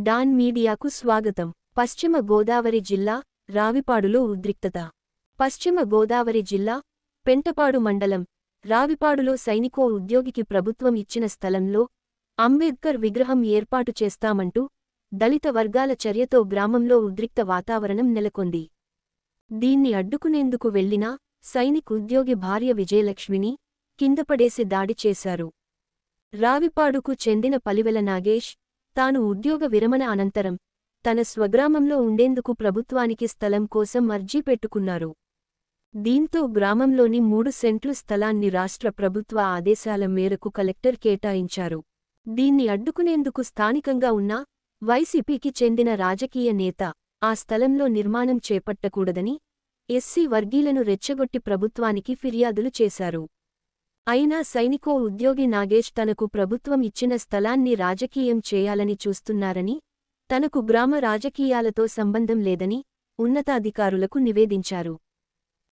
Don మీడియాకు స్వాగతం. పశ్చిమ గోదావరి జిల్లా రావిపాడులో ఉద్రిక్తత. పశ్చిమ గోదావరి జిల్లా పెంటపాడు మండలం రావిపాడులో సైనికో ఉద్యోగికి ప్రభుత్వం ఇచ్చిన స్థలంలో అంబేద్కర్ విగ్రహం ఏర్పాటు చేస్తామంటూ దళిత వర్గాల చర్యతో గ్రామంలో ఉద్రిక్త వాతావరణం నెలకొంది. దీన్ని అడ్డుకునేందుకు వెళ్లిన సైనిక్ ఉద్యోగి భార్య విజయలక్ష్మిని కిందపడేసి దాడి చేశారు. రావిపాడుకు చెందిన పలివెల నాగేష్ తాను ఉద్యోగ విరమణ అనంతరం తన స్వగ్రామంలో ఉండేందుకు ప్రభుత్వానికి స్థలం కోసం అర్జీ పెట్టుకున్నారు. దీంతో గ్రామంలోని 3 సెంట్లు స్థలాన్ని రాష్ట్ర ప్రభుత్వ ఆదేశాల మేరకు కలెక్టర్ కేటాయించారు. దీన్ని అడ్డుకునేందుకు స్థానికంగా ఉన్న వైసీపీకి చెందిన రాజకీయ నేత ఆ స్థలంలో నిర్మాణం చేపట్టకూడదని ఎస్సీ వర్గీయులను రెచ్చగొట్టి ప్రభుత్వానికి ఫిర్యాదులు చేశారు. అయినా సైనికో ఉద్యోగి నాగేష్ తనకు ప్రభుత్వం ఇచ్చిన స్థలాన్ని రాజకీయం చేయాలని చూస్తున్నారని, తనకు గ్రామ రాజకీయాలతో సంబంధం లేదని ఉన్నతాధికారులకు నివేదించారు.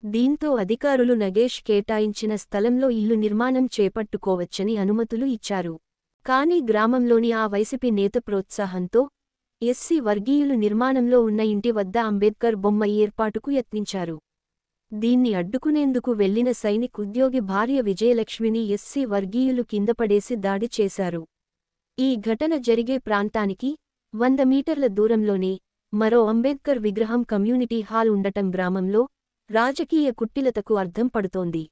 దీంతో అధికారులు నగేష్ కేటాయించిన స్థలంలో ఇల్లు నిర్మాణం చేపట్టుకోవచ్చని అనుమతులు ఇచ్చారు. కానీ గ్రామంలోని ఆ వైసీపీ నేత ప్రోత్సాహంతో ఎస్సీ వర్గీయులు నిర్మాణంలో ఉన్న ఇంటి వద్ద అంబేద్కర్ బొమ్మ ఏర్పాటుకు యత్నించారు. దీన్ని అడ్డుకునేందుకు వెళ్లిన సైనిక్ ఉద్యోగి భార్య విజయలక్ష్మిని ఎస్సీ వర్గీయులు కిందపడేసి దాడి చేశారు. ఈ ఘటన జరిగే ప్రాంతానికి 100 మీటర్ల దూరంలోనే మరో అంబేద్కర్ విగ్రహం కమ్యూనిటీ హాల్ ఉండటం గ్రామంలో రాజకీయ కుట్టిలతకు అర్థం పడుతోంది.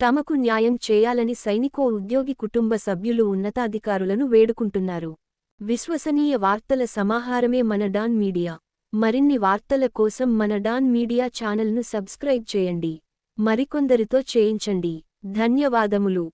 తమకు న్యాయం చేయాలని సైనికో ఉద్యోగి కుటుంబ సభ్యులు ఉన్నతాధికారులను వేడుకుంటున్నారు. విశ్వసనీయ వార్తల సమాహారమే మన డాన్ మీడియా. మరిన్ని వార్తల కోసం మన డాన్ మీడియా ఛానల్ను సబ్స్క్రైబ్ చేయండి. మరికొందరితో చేయించండి. ధన్యవాదములు.